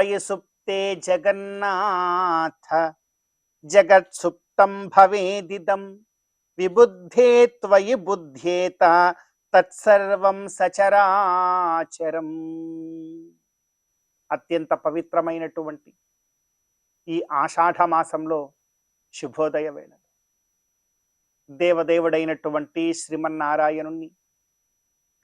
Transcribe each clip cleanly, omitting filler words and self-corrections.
త్వయి సుప్తే జగన్నాథ జగత్సుప్తం భవేదిదం విబుద్ధే త్వయి బుద్ధ్యేత తత్సర్వం సచరాచరం. అత్యంత పవిత్రమైనటువంటి ఈ ఆషాఢ మాసంలో శుభోదయ వేళ దేవదేవుడైనటువంటి శ్రీమన్నారాయణుణ్ణి,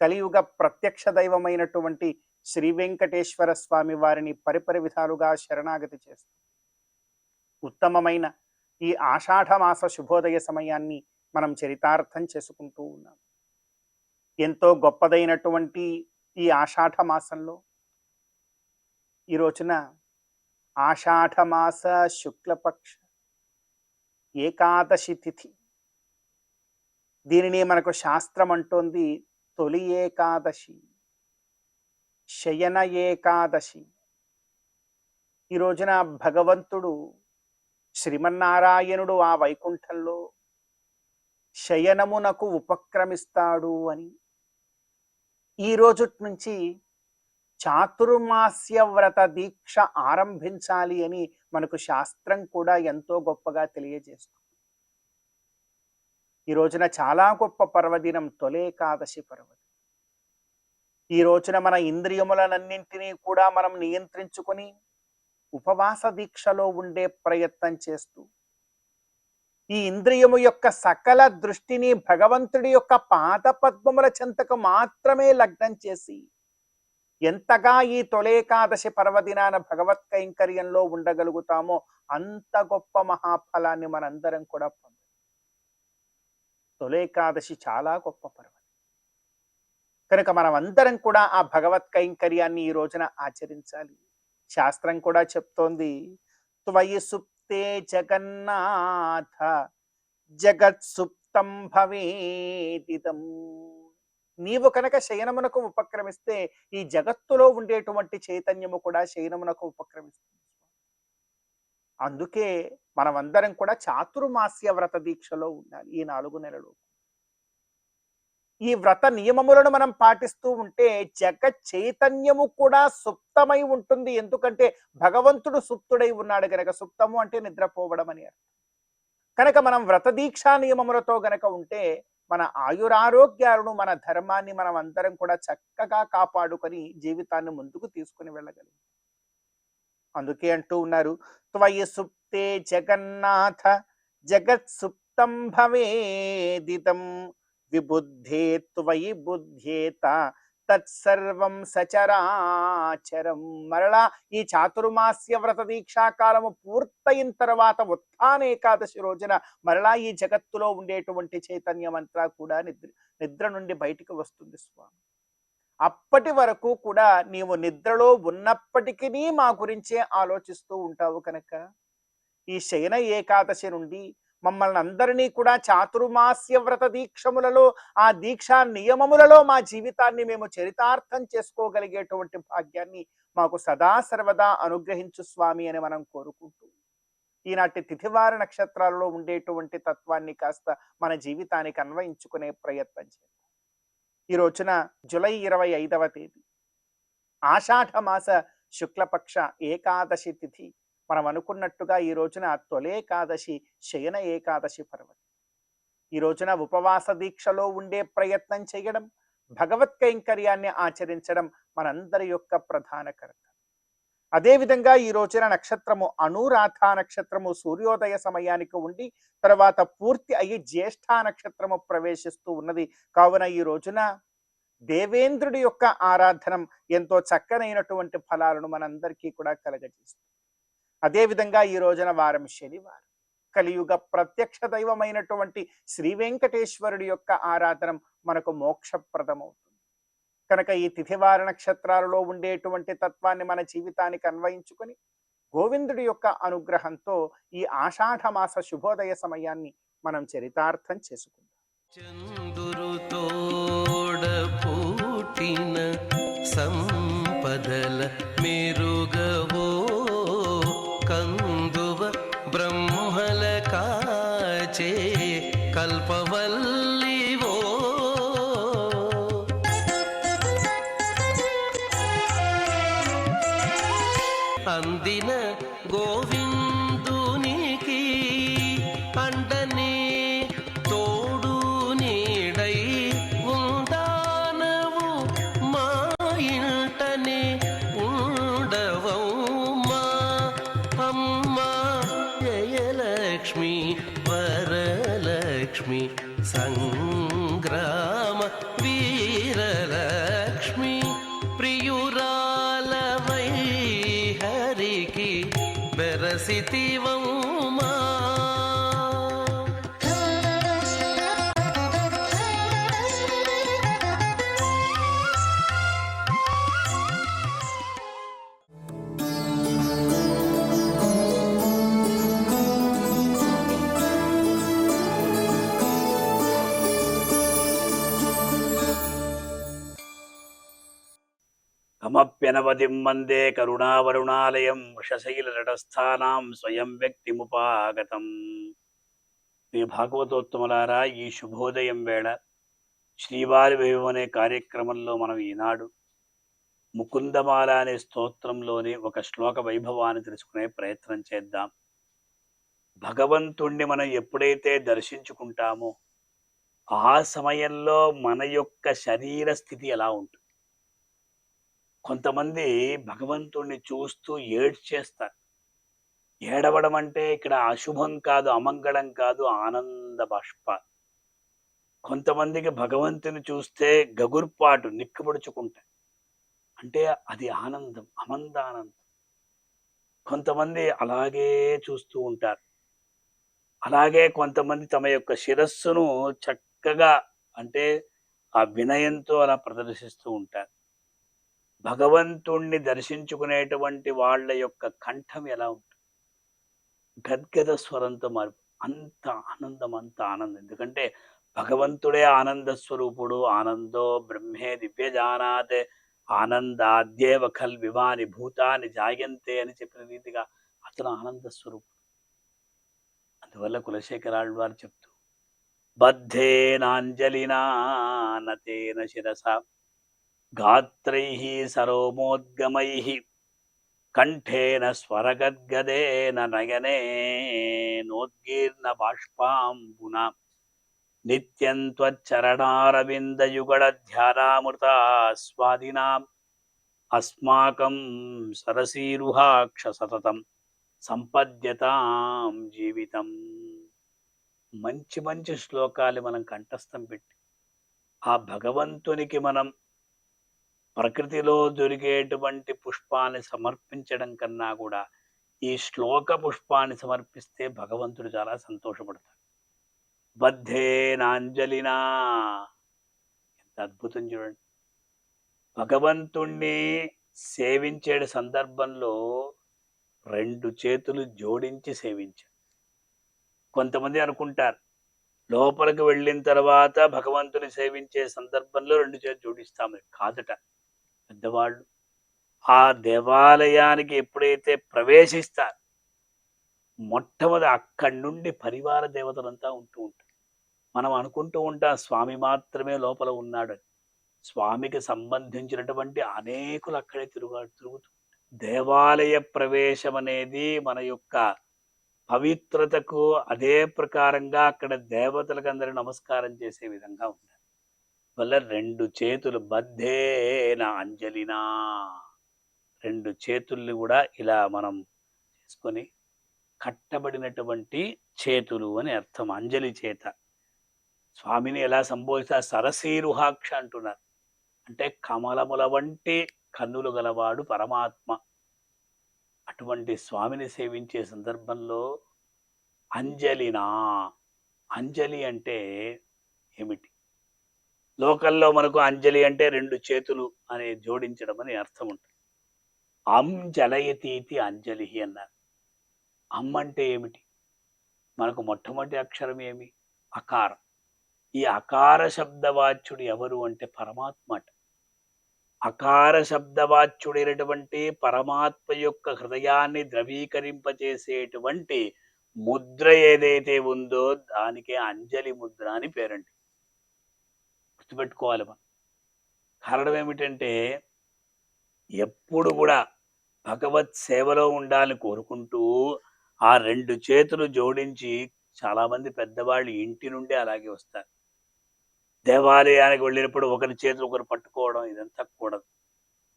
కలియుగ ప్రత్యక్ష దైవమైనటువంటి శ్రీ వెంకటేశ్వర స్వామి వారిని పరిపరి విధాలుగా శరణాగతి చేస్తూ ఉత్తమమైన ఈ ఆషాఢ మాస శుభోదయ సమయాన్ని మనం చరితార్థం చేసుకుంటూ ఉన్నాం. ఎంతో గొప్పదైనటువంటి ఈ ఆషాఢ మాసంలో ఈ రోజున ఆషాఢమాస శుక్లపక్ష ఏకాదశి తిథి. దీనిని మనకు శాస్త్రం అంటోంది తొలి ఏకాదశి, శయన ఏకాదశి. ఈ రోజున భగవంతుడు శ్రీమన్నారాయణుడు ఆ వైకుంఠంలో శయనమునకు ఉపక్రమిస్తాడు అని, ఈ రోజు నుంచి చాతుర్మాస్య వ్రత దీక్ష ఆరంభించాలి అని మనకు శాస్త్రం కూడా ఎంతో గొప్పగా తెలియజేస్తుంది. ఈ రోజున చాలా గొప్ప పర్వదినం తొలేకాదశి పర్వదినం. ఈ రోజున మన ఇంద్రియములనన్నింటినీ కూడా మనం నియంత్రించుకొని ఉపవాస దీక్షలో ఉండే ప్రయత్నం చేస్తూ ఈ ఇంద్రియము యొక్క సకల దృష్టిని భగవంతుడి యొక్క పాద పద్మముల చెంతకు మాత్రమే లగ్నం చేసి ఎంతగా ఈ తొలేకాదశి పర్వదినాన భగవత్ కైంకర్యంలో ఉండగలుగుతామో అంత గొప్ప మహాఫలాన్ని మనందరం కూడా పొందాలి. తొలేకాదశి చాలా గొప్ప పర్వదినం కనుక మనం అందరం కూడా ఆ భగవత్ కైంకర్యాన్ని ఈ రోజున ఆచరించాలి. శాస్త్రం కూడా చెప్తోంది త్వయి సుప్తే జగన్నాథ జగత్సుప్తం భవేదిదం. నీవు కనుక శయనమునకు ఉపక్రమిస్తే ఈ జగత్తులో ఉండేటువంటి చైతన్యము కూడా శయనమునకు ఉపక్రమిస్తుంది. అందుకే మనమందరం కూడా చాతుర్మాస్య వ్రత దీక్షలో ఉండాలి. ఈ 4 నెలలు ఈ వ్రత నియమములను మనం పాటిస్తూ ఉంటే జగత్ చైతన్యము కూడా సుప్తమై ఉంటుంది. ఎందుకంటే భగవంతుడు సుప్తుడై ఉన్నాడు గనక. సుప్తము అంటే నిద్రపోవడం అని అర్థం. కనుక మనం వ్రత దీక్షా నియమములతో గనక ఉంటే మన ఆయురారోగ్యాలను, మన ధర్మాన్ని మనం అందరం కూడా చక్కగా కాపాడుకొని జీవితాన్ని ముందుకు తీసుకుని వెళ్ళగలం. అందుకే అంటూ ఉన్నారు త్వయి సుప్తే జగన్నాథ జగత్సుప్తం భవేదిదం విబుద్ధే త్వయి బుద్ధ్యేత తత్సర్వం సచరాచరం. మరలా ఈ చాతుర్మాస్య వ్రత దీక్షాకాలము పూర్తయిన తర్వాత ఉత్థాన ఏకాదశి రోజున మరలా ఈ జగత్తులో ఉండేటువంటి చైతన్యం అంతా కూడా నిద్ర నుండి బయటికి వస్తుంది స్వామి. అప్పటి వరకు కూడా నీవు నిద్రలో ఉన్నప్పటికీ మా గురించే ఆలోచిస్తూ ఉంటావు కనుక ఈ శయన ఏకాదశి నుండి మమ్మల్ని అందరినీ కూడా చాతుర్మాస్య వ్రత దీక్షములలో, ఆ దీక్షా నియమములలో మా జీవితాన్ని మేము చరితార్థం చేసుకోగలిగేటువంటి భాగ్యాన్ని మాకు సదా సర్వదా అనుగ్రహించు స్వామి అని మనం కోరుకుంటూ ఈనాటి తిథివార నక్షత్రాలలో ఉండేటువంటి తత్వాన్ని కాస్త మన జీవితానికి అన్వయించుకునే ప్రయత్నం చేద్దాం. ఈ రోజున జూలై 25వ తేదీ ఆషాఢ మాస శుక్లపక్ష ఏకాదశి తిథి. మనం అనుకున్నట్టుగా ఈ రోజున తొలేకాదశి శయన ఏకాదశి పర్వదినం. ఈ రోజున ఉపవాస దీక్షలో ఉండే ప్రయత్నం చేయడం, భగవత్ కైంకర్యాన్ని ఆచరించడం మనందరి యొక్క ప్రధాన కర్తవ్యం. అదేవిధంగా ఈ రోజున నక్షత్రము అనురాధ నక్షత్రము సూర్యోదయ సమయానికి ఉండి తర్వాత పూర్తి అయ్యి జ్యేష్ఠ నక్షత్రము ప్రవేశిస్తూ ఉన్నది. కావున ఈ రోజున దేవేంద్రుడి యొక్క ఆరాధనం ఎంతో చక్కనైనటువంటి ఫలాలను మనందరికీ కూడా కలగజేస్తుంది. అదేవిధంగా ఈ రోజున వారం శనివారం. కలియుగ ప్రత్యక్ష దైవమైనటువంటి శ్రీ వెంకటేశ్వరుడి యొక్క ఆరాధనం మనకు మోక్షప్రదమవుతుంది కనుక ఈ తిథివార నక్షత్రాలలో ఉండేటువంటి తత్వాన్ని మన జీవితానికి అన్వయించుకొని గోవిందుడి యొక్క అనుగ్రహంతో ఈ ఆషాఢ మాస శుభోదయ సమయాన్ని మనం చరితార్థం చేసుకుందాం. చందురుతోడ పూటిన సంపదల మెరుగవో కందువ బ్రహ్మల కాచే కల్పవల్లివో అందిన గోవిందునికి అండనే తోడు నీడై ఉందానవు మా ఇంటనే ఉండవమ్మా అమ్మా జయలక్ష్మి వరలక్ష్మి సంగ్రామ వీరలక్ష్మి ప్రియురాలవై హరికి బెరసితివమ్మా కమప్యనవతిం వందే కరుణావరుణాలయం వృషశైలరటస్థానాం స్వయం వ్యక్తిముపాగతం. మీ భాగవతోత్తములారా, ఈ శుభోదయం వేళ శ్రీవారి వైభవం అనే కార్యక్రమంలో మనం ఈనాడు ముకుందమాల అనే స్తోత్రంలోని ఒక శ్లోక వైభవాన్ని తెలుసుకునే ప్రయత్నం చేద్దాం. భగవంతుణ్ణి మనం ఎప్పుడైతే దర్శించుకుంటామో ఆ సమయంలో మన యొక్క శరీర స్థితి ఎలా ఉంటుంది? కొంతమంది భగవంతుణ్ణి చూస్తూ ఏడ్చేస్తారు. ఏడవడం అంటే ఇక్కడ అశుభం కాదు, అమంగళం కాదు, ఆనంద బాష్ప. కొంతమందికి భగవంతుని చూస్తే గగుర్పాటు నిక్కుపడుచుకుంటాయి, అంటే అది ఆనందం, అమందానందం. కొంతమంది అలాగే చూస్తూ ఉంటారు. అలాగే కొంతమంది తమ యొక్క శిరస్సును చక్కగా, అంటే ఆ వినయంతో అలా ప్రదర్శిస్తూ ఉంటారు. భగవంతుణ్ణి దర్శించుకునేటువంటి వాళ్ళ యొక్క కంఠం ఎలా ఉంటుంది? గద్గద స్వరంతో మార్పు. అంత ఆనందం, అంత ఆనందం. ఎందుకంటే భగవంతుడే ఆనంద స్వరూపుడు. ఆనందో బ్రహ్మే దివ్యజానాత్ ఆనందాద్యేవ ఖల్ వివాని భూతాని జాయంతే అని చెప్పిన రీతిగా అతను ఆనంద స్వరూపుడు. అందువల్ల కులశేఖరాళ్వారు చెప్తూ బద్ధేనాంజలినా నతేన శిరస గాత్రైః సరోమోద్గమైః కంఠేన స్వరగద్గదేన నయనే నోద్గీర్ణ బాష్పాంబునా నిత్యం త్వచ్చరణారవిందయుగళ ధ్యానామృతా స్వాదినాం అస్మాకం సరసీరుహాక్ష సతతం సంపద్యతాం జీవితం. మంచి మంచి శ్లోకాలు మనం కంఠస్థం పెట్టి ఆ భగవంతునికి మనం ప్రకృతిలో దొరికేటువంటి పుష్పాన్ని సమర్పించడం కన్నా కూడా ఈ శ్లోక పుష్పాన్ని సమర్పిస్తే భగవంతుడు చాలా సంతోషపడతాడు. బద్ధేనాంజలినా, ఎంత అద్భుతం చూడండి. భగవంతుణ్ణి సేవించే సందర్భంలో 2 చేతులు జోడించి సేవించాడు. కొంతమంది అనుకుంటారు లోపలికి వెళ్ళిన తర్వాత భగవంతుని సేవించే సందర్భంలో 2 చేతులు జోడిస్తామని. కాదట. పెద్దవాళ్ళు ఆ దేవాలయానికి ఎప్పుడైతే ప్రవేశిస్తారు, మొట్టమొదటి అక్కడి నుండి పరివార దేవతలంతా ఉంటూ ఉంటారు. మనం అనుకుంటూ ఉంటాం స్వామి మాత్రమే లోపల ఉన్నాడని. స్వామికి సంబంధించినటువంటి అనేకులు అక్కడే తిరుగుతూ. దేవాలయ ప్రవేశం అనేది మన యొక్క పవిత్రతకు అదే ప్రకారంగా అక్కడ దేవతలకు అందరూ నమస్కారం చేసే విధంగా ఉండాలి. వల్ల 2 చేతులు బద్ధేన అంజలినా, 2 చేతుల్ని కూడా ఇలా మనం చేసుకొని కట్టబడినటువంటి చేతులు అని అర్థం. అంజలి చేత స్వామిని ఎలా సంబోధిస్తారు? సరసీరుహాక్ష అంటున్నారు. అంటే కమలముల వంటి కన్నులు గలవాడు పరమాత్మ. అటువంటి స్వామిని సేవించే సందర్భంలో అంజలినా, అంజలి అంటే ఏమిటి? లోకల్లో మనకు అంజలి అంటే 2 చేతులు అనే జోడించడం అని అర్థం ఉంటుంది. అంజలయతీతి అంజలి అన్నారు. అమ్మ అంటే ఏమిటి? మనకు మొట్టమొదటి అక్షరం ఏమి? అకారం. ఈ అకార శబ్దవాచ్యుడు ఎవరు అంటే పరమాత్మ. అకార శబ్దవాచ్యుడైనటువంటి పరమాత్మ యొక్క హృదయాన్ని ద్రవీకరింపచేసేటువంటి ముద్ర ఏదైతే ఉందో దానికే అంజలి ముద్ర అని పేరండి. గుర్తుపెట్టుకోవాలి మనం. కారణం ఏమిటంటే ఎప్పుడు కూడా భగవత్ సేవలో ఉండాలని కోరుకుంటూ ఆ 2 చేతులు జోడించి చాలా మంది పెద్దవాళ్ళు ఇంటి నుండి అలాగే వస్తారు. దేవాలయానికి వెళ్ళినప్పుడు ఒకరి చేతులు ఒకరు పట్టుకోవడం ఇదంతా కూడదు.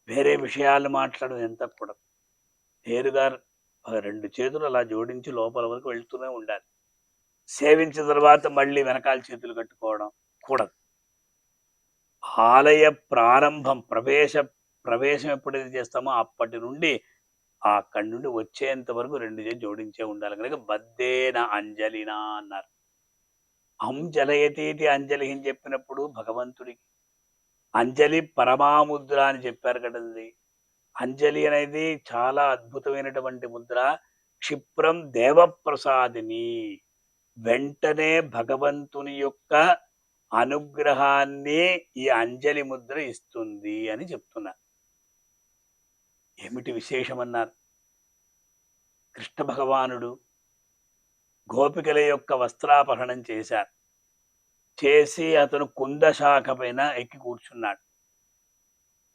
వేరే విషయాలు మాట్లాడడం ఇదంతా కూడదు. నేరుగా 2 చేతులు అలా జోడించి లోపల వరకు వెళ్తూనే ఉండాలి. సేవించిన తర్వాత మళ్ళీ వెనకాల చేతులు కట్టుకోవడం కూడదు. ఆలయ ప్రారంభం ప్రవేశం ఎప్పుడైతే చేస్తామో అప్పటి నుండి అక్కడి నుండి వచ్చేంత వరకు 2 చేతులు జోడించే ఉండాలి. కనుక బద్దేన అంజలినా అన్నారు. అంజలయతీతి అంజలి అని చెప్పినప్పుడు భగవంతుడికి అంజలి పరమాముద్ర అని చెప్పారు కదండి. అంజలి అనేది చాలా అద్భుతమైనటువంటి ముద్ర. క్షిప్రం దేవప్రసాదిని, వెంటనే భగవంతుని యొక్క అనుగ్రహాన్ని ఈ అంజలి ముద్ర ఇస్తుంది అని చెప్తున్నారు. ఏమిటి విశేషమన్నారు? కృష్ణ భగవానుడు గోపికల యొక్క వస్త్రాపహరణం చేశారు. చేసి అతను కుందశాఖ పైన ఎక్కి కూర్చున్నాడు.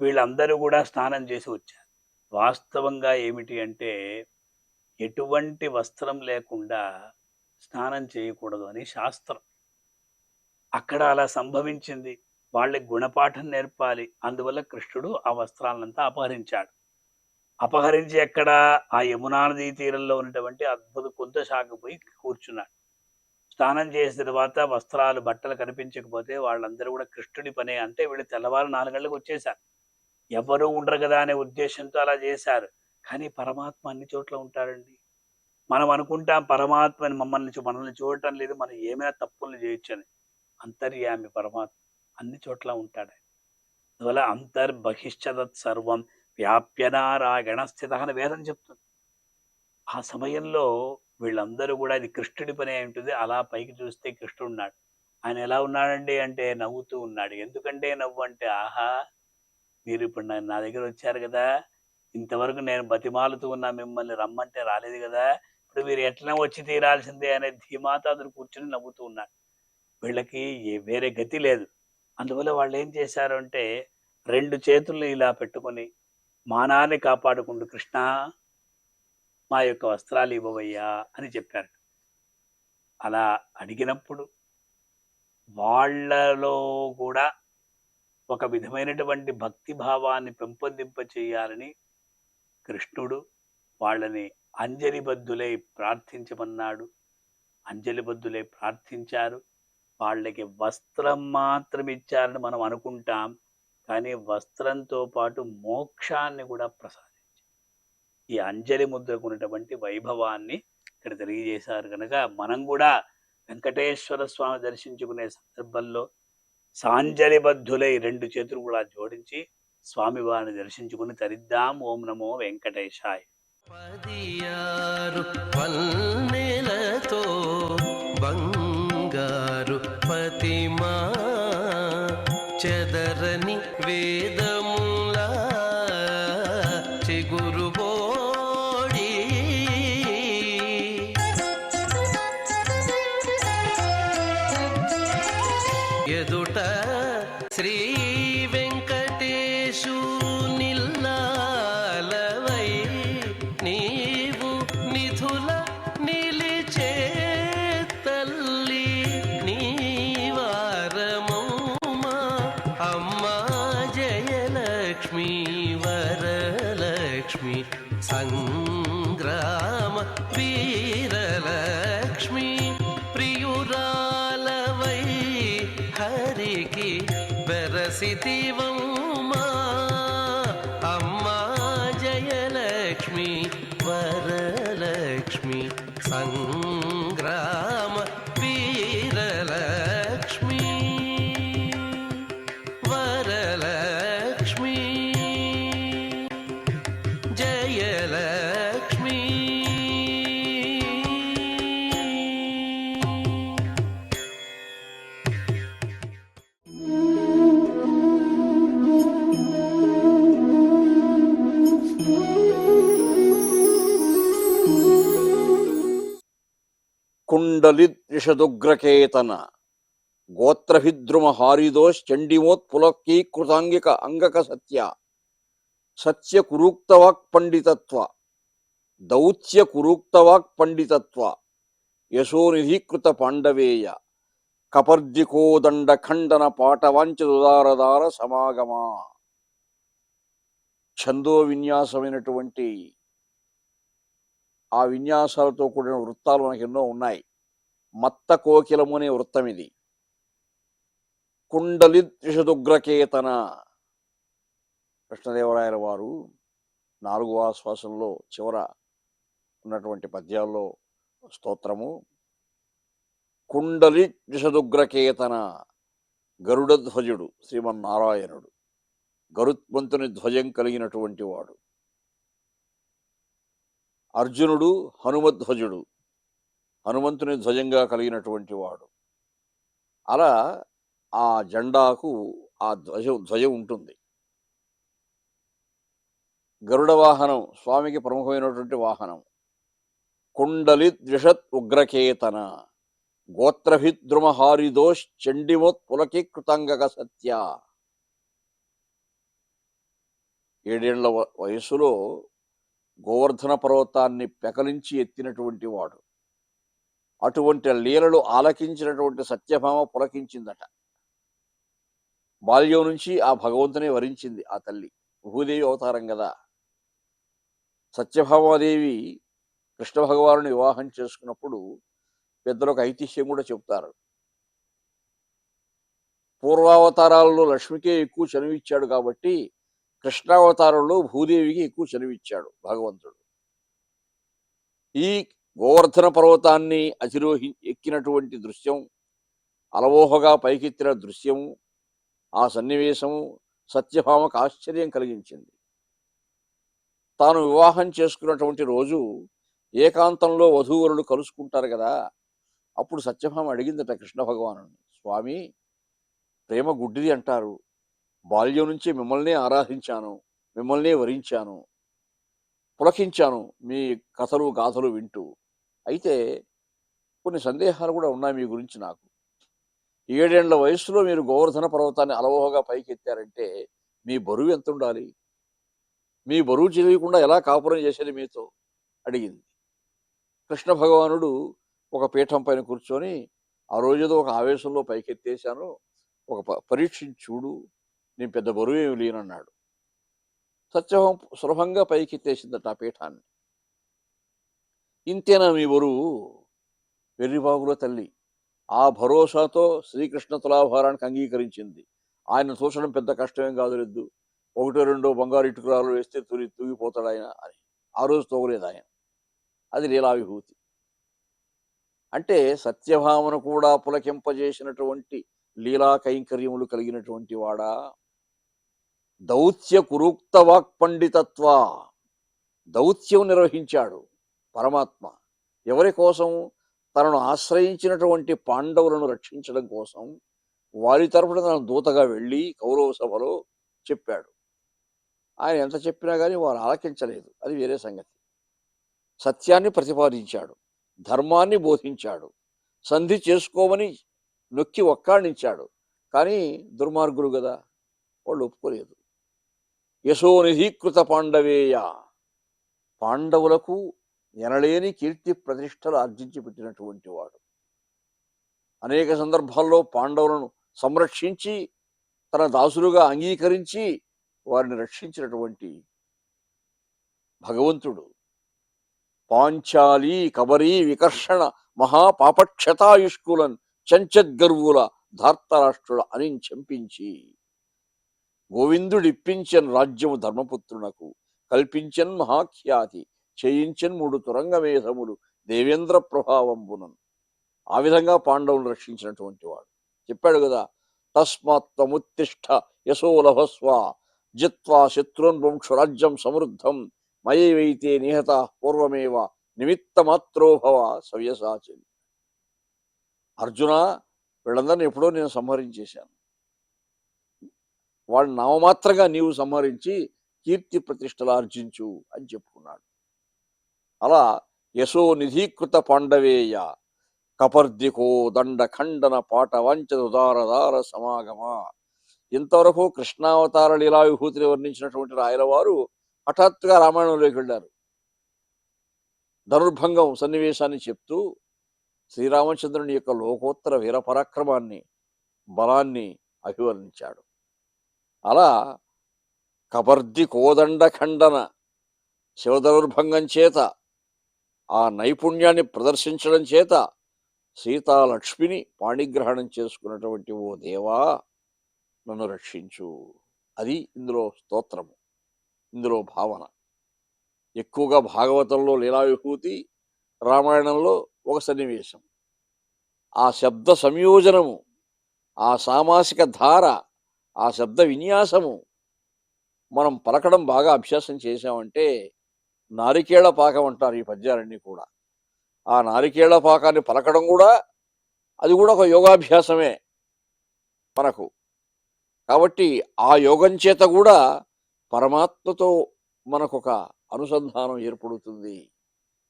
వీళ్ళందరూ కూడా స్నానం చేసి వచ్చారు. వాస్తవంగా ఏమిటి అంటే ఎటువంటి వస్త్రం లేకుండా స్నానం చేయకూడదు అని శాస్త్రం. అక్కడ అలా సంభవించింది. వాళ్ళకి గుణపాఠం నేర్పాలి. అందువల్ల కృష్ణుడు ఆ వస్త్రాలంతా అపహరించాడు. అపహరించి ఎక్కడ ఆ యమునా నదీ తీరంలో ఉన్నటువంటి అద్భుత కుంద శాఖ పోయి కూర్చున్నాడు. స్నానం చేసిన తర్వాత వస్త్రాలు బట్టలు కనిపించకపోతే వాళ్ళందరూ కూడా కృష్ణుడి పనే, అంటే వీళ్ళు తెల్లవారు 4 గంటలకు వచ్చేసారు. ఎవరు ఉండరు కదా అనే ఉద్దేశంతో అలా చేశారు. కానీ పరమాత్మ అన్ని చోట్ల ఉంటాడండి. మనం అనుకుంటాం పరమాత్మని మనల్ని చూడటం లేదు, మనం ఏమైనా తప్పులు చేయొచ్చని. అంతర్యామి పరమాత్మ అన్ని చోట్ల ఉంటాడు. అందువల్ల అంతర్బహిశ్చదత్ సర్వం వ్యాప్యనారాయణ స్థిత అని వేదం చెప్తుంది. ఆ సమయంలో వీళ్ళందరూ కూడా ఇది కృష్ణుడి పని అయి ఉంటుంది. అలా పైకి చూస్తే కృష్ణుడు ఉన్నాడు. ఆయన ఎలా ఉన్నాడండి అంటే నవ్వుతూ ఉన్నాడు. ఎందుకంటే నవ్వు అంటే, ఆహా మీరు ఇప్పుడు నా దగ్గర వచ్చారు కదా, ఇంతవరకు నేను బతిమాలుతూ ఉన్నా, మిమ్మల్ని రమ్మంటే రాలేదు కదా, ఇప్పుడు మీరు ఎట్లా వచ్చి తీరాల్సిందే అనే ధీమాతో అతను కూర్చుని నవ్వుతూ ఉన్నాడు. వీళ్ళకి వేరే గతి లేదు. అందువల్ల వాళ్ళు ఏం చేశారు అంటే 2 చేతుల్ని ఇలా పెట్టుకొని మానాన్ని కాపాడుకుంటూ, కృష్ణ మా యొక్క వస్త్రాలు ఇవ్వవయ్యా అని చెప్పారు. అలా అడిగినప్పుడు వాళ్ళలో కూడా ఒక విధమైనటువంటి భక్తి భావాన్ని పెంపొందింప చేయాలని కృష్ణుడు వాళ్ళని అంజలిబద్ధులై ప్రార్థించమన్నాడు. అంజలిబద్ధులై ప్రార్థించారు. వాళ్ళకి వస్త్రం మాత్రం ఇచ్చారని మనం అనుకుంటాం, కానీ వస్త్రంతో పాటు మోక్షాన్ని కూడా ప్రసాదించారు. ఈ అంజలి ముద్రకు ఉన్నటువంటి వైభవాన్ని ఇక్కడ తెలియజేశారు. కనుక మనం కూడా వెంకటేశ్వర స్వామి దర్శించుకునే సందర్భంలో సాంజలిబద్ధులై 2 చేతులు కూడా జోడించి స్వామి వారిని దర్శించుకుని తరిద్దాం. ఓం నమో వెంకటేశాయ. 16 పల్లెలతో బంగారు పతిమా చెదరని వేదములా చిగురుబోడి ఎదుట శ్రీ వెంకటేశు నిల్లాలవై నీవు నిధుల నిలిచే తల్లి నీవారమౌమా అమ్మా జయలక్ష్మి వరలక్ష్మి సంగ్రామ వీరలక్ష్మి ప్రియురాలవై హరికి వెరసితివమ్మా అమ్మా జయలక్ష్మి వరలక్ష్మి సంగ్రామ వీరలక్ష్మి వరలక్ష్మి జయలక్ష్మి. కుండలిద్రిషదుగ్రకేతన గోత్రభిద్రుమ హారిదోశ్చండిమోత్పులకీకృతాంగిక అంగక సత్య సత్య కురూక్తవాక్ పండితత్వ, దౌత్య కురూక్తవాక్ పండితత్వ, యశోనిధీకృత పాండవేయ, కపర్దికోదండ ఖండన పాటవాంచదుదారదార సమాగమా. ఛందో విన్యాసమైనటువంటి ఆ విన్యాసాలతో కూడిన వృత్తాలు మనకు ఎన్నో ఉన్నాయి. మత్త కోకిలము అనే వృత్తం ఇది. కుండలి త్రిషదుగ్రకేతన, కృష్ణదేవరాయల వారు 4వ ఆశ్వాసంలో చివర ఉన్నటువంటి పద్యాల్లో స్తోత్రము. కుండలి త్రిషదుగ్రకేతన, గరుడధ్వజుడు శ్రీమన్నారాయణుడు, గరుత్మంతుని ధ్వజం కలిగినటువంటి వాడు. అర్జునుడు హనుమధ్వజుడు, హనుమంతుని ధ్వజంగా కలిగినటువంటి వాడు. అలా ఆ జెండాకు ఆ ధ్వజం ఉంటుంది. గరుడ వాహనం స్వామికి ప్రముఖమైనటువంటి వాహనం. కుండలి ద్విషత్ ఉగ్రకేతన, గోత్రభిద్రుమహారిదోష్ చండిమోత్ పులకీకృతాంగక సత్య. 7 ఏళ్ల వయసులో గోవర్ధన పర్వతాన్ని పెకలించి ఎత్తినటువంటి వాడు. అటువంటి లీలలు ఆలకించినటువంటి సత్యభామ పులకించిందట. బాల్యం నుంచి ఆ భగవంతునే వరించింది ఆ తల్లి. భూదేవి అవతారం కదా. సత్యభామాదేవి కృష్ణ భగవానుని వివాహం చేసుకున్నప్పుడు పెద్దలకు ఐతిహ్యం కూడా చెప్తారు. పూర్వావతారాలలో లక్ష్మికే ఎక్కువ చనువిచ్చాడు కాబట్టి కృష్ణావతారంలో భూదేవికి ఎక్కువ చనువిచ్చాడు భగవంతుడు. ఈ గోవర్ధన పర్వతాన్ని ఎక్కినటువంటి దృశ్యం, అలవోహగా పైకెత్తిన దృశ్యము, ఆ సన్నివేశము సత్యభామకు ఆశ్చర్యం కలిగించింది. తాను వివాహం చేసుకున్నటువంటి రోజు ఏకాంతంలో వధూవరులు కలుసుకుంటారు కదా. అప్పుడు సత్యభామ అడిగిందట కృష్ణ భగవాను, స్వామి, ప్రేమ గుడ్డిది అంటారు. బాల్యం నుంచి మిమ్మల్నే ఆరాధించాను, మిమ్మల్నే వరించాను, పులకించాను మీ కథలు గాథలు వింటూ. అయితే కొన్ని సందేహాలు కూడా ఉన్నాయి మీ గురించి నాకు. 7 ఏళ్ల వయసులో మీరు గోవర్ధన పర్వతాన్ని అలవోహగా పైకెత్తారంటే మీ బరువు ఎంత ఉండాలి? మీ బరువు తెలియకుండా ఎలా కాపురం చేసేది మీతో అడిగింది. కృష్ణ భగవానుడు ఒక పీఠం పైన కూర్చొని, ఆ రోజుదో ఒక ఆవేశంలో పైకెత్తేశాను, ఒక పరీక్షించి చూడు, నేను పెద్ద బరువు ఏమి లేనన్నాడు. సత్యభామ సులభంగా పైకెత్తేసిందట ఆ పీఠాన్ని. ఇంతేనా మీ బరువు? వెర్రిబాగుల తల్లి ఆ భరోసాతో శ్రీకృష్ణ తులాభారానికి అంగీకరించింది. ఆయన తోచడం పెద్ద కష్టమేం కాదులేదు, 1-2 బంగారు ఇటుకురాలు వేస్తే తూగిపోతాడు ఆయన అని. ఆ రోజు తోగలేదు ఆయన. అది లీలావిభూతి. అంటే సత్యభామను కూడా పులకింపజేసినటువంటి లీలా కైంకర్యములు కలిగినటువంటి వాడా. దౌత్య కురూక్త వాక్ పండితత్వ, దౌత్యం నిర్వహించాడు పరమాత్మ. ఎవరి కోసం? తనను ఆశ్రయించినటువంటి పాండవులను రక్షించడం కోసం వారి తరపున తన దూతగా వెళ్ళి కౌరవ సభలో చెప్పాడు. ఆయన ఎంత చెప్పినా కానీ వారు ఆలకించలేదు, అది వేరే సంగతి. సత్యాన్ని ప్రతిపాదించాడు, ధర్మాన్ని బోధించాడు, సంధి చేసుకోమని నొక్కి ఒక్కాణించాడు. కానీ దుర్మార్గులు కదా, వాళ్ళు ఒప్పుకోలేదు. యశోనిధీకృత పాండవేయ, పాండవులకు ఎనలేని కీర్తి ప్రతిష్టలు ఆర్జించి పెట్టినటువంటి వాడు. అనేక సందర్భాల్లో పాండవులను సంరక్షించి తన దాసులుగా అంగీకరించి వారిని రక్షించినటువంటి భగవంతుడు. పాంచాలి కబరీ వికర్షణ మహాపాపక్షతాయుష్కులన్ చంచద్గర్వుల ధార్తరాష్ట్రుల అని చంపించి గోవిందుడిప్పించన్ రాజ్యము ధర్మపుత్రునకు కల్పించన్ మహాఖ్యాతి చేయించన్ 3 తురంగమేధములు దేవేంద్ర ప్రభావంబునన్. ఆ విధంగా పాండవులు రక్షించినటువంటి వాడు. చెప్పాడు కదా, తస్మాత్ముత్తిష్ట యశోలభస్వ జిత్వా శత్రున్వంక్షురాజ్యం సమృద్ధం మయైవైతే నిహత పూర్వమేవ నిమిత్తమాత్రోభవ సవ్యసాచి. అర్జున, వీళ్ళందరినీ ఎప్పుడో నేను సంహరించేశాను, వాడు నామమాత్రంగా నీవు సంహరించి కీర్తి ప్రతిష్టలు ఆర్జించు అని చెప్పుకున్నాడు. అలా యశో నిధీకృత పాండవేయ కపర్దికో దండ ఖండన పాట వంచదుదారదార సమాగమ. ఇంతవరకు కృష్ణావతార లీలా విభూతిని వర్ణించినటువంటి రాయల వారు హఠాత్తుగా రామాయణంలోకి వెళ్ళారు. ధనుర్భంగం సన్నివేశాన్ని చెప్తూ శ్రీరామచంద్రుని యొక్క లోకోత్తర వీరపరాక్రమాన్ని, బలాన్ని అభివర్ణించాడు. అలా కబర్ది కోదండ ఖండన శివధనుర్భంగం చేత, ఆ నైపుణ్యాన్ని ప్రదర్శించడం చేత సీతాలక్ష్మిని పాణిగ్రహణం చేసుకున్నటువంటి ఓ దేవా నన్ను రక్షించు. అది ఇందులో స్తోత్రము, ఇందులో భావన. ఎక్కువగా భాగవతంలో లీలా విభూతి, రామాయణంలో ఒక సన్నివేశం. ఆ శబ్ద సంయోజనము, ఆ సామాసిక ధార, ఆ శబ్ద విన్యాసము మనం పలకడం బాగా అభ్యాసం చేశామంటే నారికేళ పాకం అంటారు ఈ పద్యాలన్నీ కూడా. ఆ నారికేళ పాకాన్ని పలకడం కూడా అది కూడా ఒక యోగాభ్యాసమే మనకు. కాబట్టి ఆ యోగం చేత కూడా పరమాత్మతో మనకొక అనుసంధానం ఏర్పడుతుంది.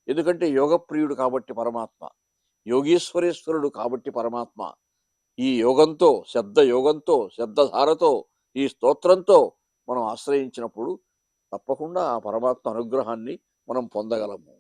ఎందుకంటే యోగప్రియుడు కాబట్టి పరమాత్మ, యోగీశ్వరేశ్వరుడు కాబట్టి పరమాత్మ. ఈ యోగంతో, శబ్ద యోగంతో, శబ్దధారతో, ఈ స్తోత్రంతో మనం ఆశ్రయించినప్పుడు తప్పకుండా ఆ పరమాత్మ అనుగ్రహాన్ని మనం పొందగలము.